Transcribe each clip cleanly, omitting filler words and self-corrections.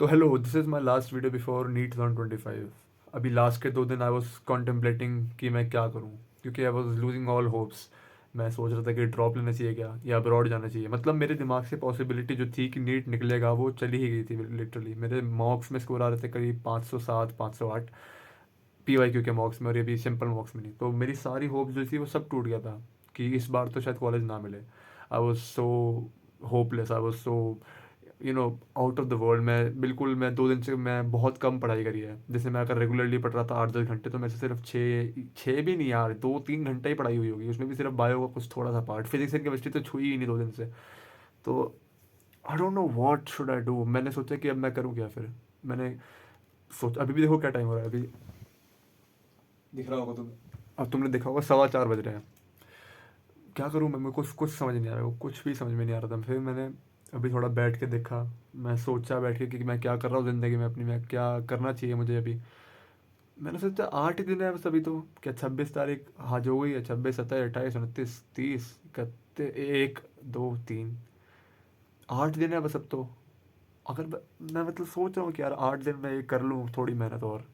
तो hello, this is my last video before NEET 2025। अभी last के 2 दिन आई वाज कॉन्टेम्पलेटिंग कि मैं क्या करूं, क्योंकि I was losing all hopes. मैं सोच रहा था कि ड्रॉप लेना चाहिए क्या या अब्रॉड जाना चाहिए। मतलब मेरे दिमाग से पॉसिबिलिटी जो थी कि नीट निकलेगा वो चली ही गई थी। लिटरली मेरे मॉक्स में स्कोर आ रहे थे करीब 507 508 PYQ के मॉक्स में, और ये भी सिंपल मॉक्स में नहीं। तो मेरी सारी होप्स जो थी वो सब टूट गया था कि इस बार तो शायद कॉलेज ना मिले। I was so hopeless, I was so out of the world. मैं बिल्कुल, मैं 2 दिन से मैं बहुत कम पढ़ाई करी है। जैसे मैं अगर रेगुलरली पढ़ रहा था 8-10 घंटे, तो मेरे से सिर्फ छः छः भी नहीं यार, 2-3 घंटे ही पढ़ाई हुई होगी, उसमें भी सिर्फ बायो का कुछ थोड़ा सा पार्ट, फिजिक्स एंड केमिस्ट्री तो छुई ही नहीं 2 दिन से। तो I don't know what should I do. मैंने सोचा कि अब मैं करूँ क्या फिर। मैंने सोचा, अभी भी देखो क्या टाइम हो रहा है, अभी दिख रहा होगा तुम्हें, अब तुमने देखा होगा 4:15 बज रहे हैं। क्या करूँ मैं, मेरे को कुछ समझ नहीं आ रहा है, कुछ भी समझ में नहीं आ रहा था। फिर मैंने अभी थोड़ा बैठ के देखा, मैं सोचा बैठ के कि मैं क्या कर रहा हूँ ज़िंदगी में अपनी, मैं क्या करना चाहिए मुझे अभी। मैंने सोचा 8 ही दिन है बस अभी तो, क्या 26 तारीख आज हो गई है, 26, 27, 28, 29, 30, 31, 2, 3, 8 दिन है बस अब तो। अगर मैं मतलब सोच रहा हूँ कि यार 8 दिन में ये कर लूँ थोड़ी मेहनत और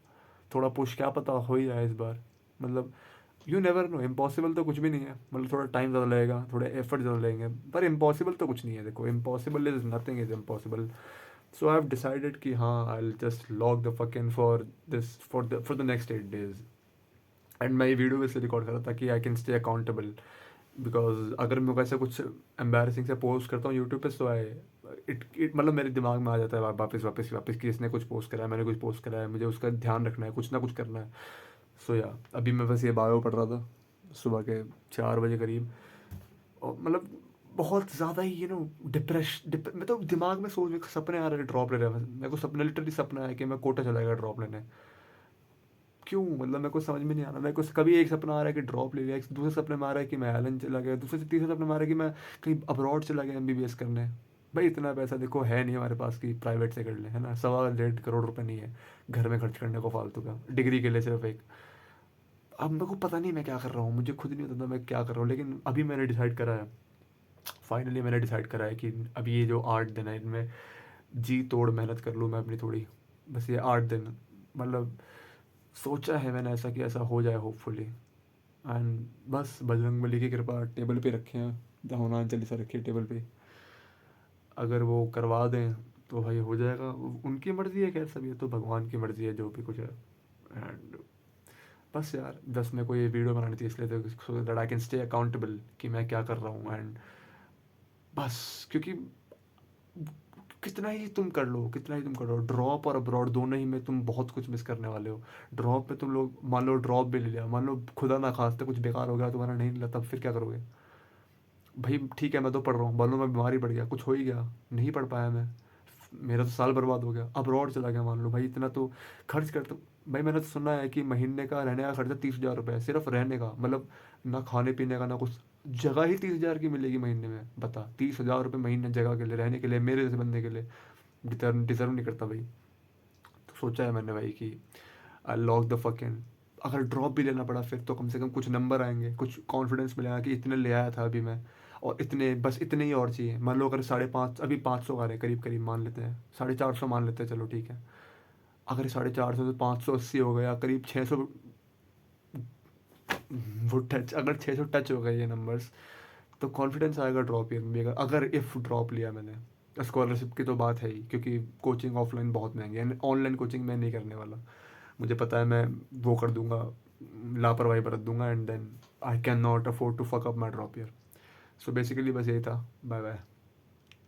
थोड़ा पुश, क्या पता हो ही जाए इस बार। मतलब यू नेवर नो, इम्पॉसिबल तो कुछ भी नहीं है। मतलब थोड़ा टाइम ज़्यादा लगेगा, थोड़े एफर्ट ज़्यादा लगेंगे, पर इम्पॉसिबल तो कुछ नहीं है। देखो, impossible is nothing is impossible. So I have decided कि हाँ, I will just lock the fuck in for this, for the next 8 days. And मैं ये वीडियो भी इसलिए रिकॉर्ड कर रहा था कि I can stay accountable. Because अगर मैं वैसे कुछ एम्बेरसिंग से पोस्ट करता हूँ यूट्यूब पे, तो आई इट मतलब मेरे दिमाग में आ जाता है वापस वापस वापस कि इसने कुछ पोस्ट करा है, मैंने कुछ पोस्ट करा है, मुझे उसका ध्यान रखना है, कुछ ना कुछ करना है। सो या अभी मैं बस ये बायो पढ़ रहा था सुबह के 4 बजे करीब। और मतलब बहुत ज़्यादा ही मैं तो दिमाग में सोच सपने आ रहे हैं ड्रॉप ले रहे हैं। मेरे को सपना, लिटरली सपना है कि मैं कोटा चला गया ड्रॉप लेने। क्यों, मतलब मेरे को समझ में नहीं आ रहा। मेरे को कभी एक सपना आ रहा है कि ड्रॉप ले लिया, एक दूसरे सपने में आ रहा है कि मैं आइलैंड चला गया, दूसरे से तीसरे सपने में आ रहा है कि मैं कहीं अब्रॉड चला गया MBBS करने। भाई इतना पैसा देखो है नहीं हमारे पास कि प्राइवेट से कर ले, है ना। 1.25 करोड़ रुपए नहीं है घर में खर्च करने को फालतू का, डिग्री के लिए सिर्फ एक। अब मेरे को पता नहीं मैं क्या कर रहा हूँ, मुझे खुद नहीं पता मैं क्या कर रहा हूँ, लेकिन अभी मैंने डिसाइड करा है। फाइनली मैंने डिसाइड करा है कि अभी ये जो 8 दिन है इनमें जी तोड़ मेहनत कर लूँ मैं अपनी थोड़ी। बस ये 8 दिन, मतलब सोचा है मैंने ऐसा कि ऐसा हो जाए होपफुली। एंड बस बजरंग बली की कृपा टेबल पे रखे हैं, हनुमान चालीसा रखी है टेबल पे। अगर वो करवा दें तो भाई हो जाएगा। उनकी मर्ज़ी है, खैर सब ये तो भगवान की मर्ज़ी है जो भी कुछ है। एंड बस यार, बस मेरे को ये वीडियो बनानी थी इसलिए, तो so that I can stay accountable कि मैं क्या कर रहा हूँ। एंड बस क्योंकि कितना ही तुम कर लो, कितना ही तुम कर लो, ड्रॉप और अब्रॉड दोनों ही में तुम बहुत कुछ मिस करने वाले हो। ड्रॉप में तुम लोग मान लो ड्रॉप भी ले लिया, मान लो खुदा ना खास्ते कुछ बेकार हो गया तुम्हारा, नहीं मिला, तब फिर क्या करोगे। भाई ठीक है, मैं तो पढ़ रहा हूँ, मान लो मैं बीमारी पड़ गया, कुछ हो ही गया, नहीं पढ़ पाया मैं, मेरा तो साल बर्बाद हो गया। अब्रॉड चला गया मान लो, भाई इतना तो खर्च कर तो। भाई मैंने तो सुना है कि महीने का रहने का खर्चा 30,000 रुपये है, सिर्फ रहने का। मतलब ना खाने पीने का ना कुछ, जगह ही 30,000 की मिलेगी महीने में। बता, 30,000 रुपये महीने जगह के लिए, रहने के लिए, मेरे जैसे बंदे के लिए डिजर्व डिजर्व नहीं करता भाई। तो सोचा है मैंने भाई कि आई लॉक द फक इन। अगर ड्रॉप भी लेना पड़ा फिर तो कम से कम कुछ नंबर आएंगे, कुछ कॉन्फिडेंस मिलेगा कि इतने ले आया था अभी मैं, और इतने, बस इतने ही और चाहिए। मान लो अगर 550, अभी 500 आ रहे हैं करीब करीब, मान लेते हैं 450 मान लेते हैं, चलो ठीक है। अगर 450 से 580 हो गया, करीब 600, वो टच, अगर 600 टच हो गए ये नंबर्स, तो कॉन्फिडेंस आएगा ड्रॉप ईयर में भी। अगर इफ़ ड्रॉप लिया मैंने, स्कॉलरशिप की तो बात है ही, क्योंकि कोचिंग ऑफलाइन बहुत महंगी है, ऑनलाइन कोचिंग मैं नहीं करने वाला। मुझे पता है मैं वो कर दूंगा, लापरवाही बरत दूंगा, and then I can not afford to fuck up my drop year. So basically बस यही था। Bye bye.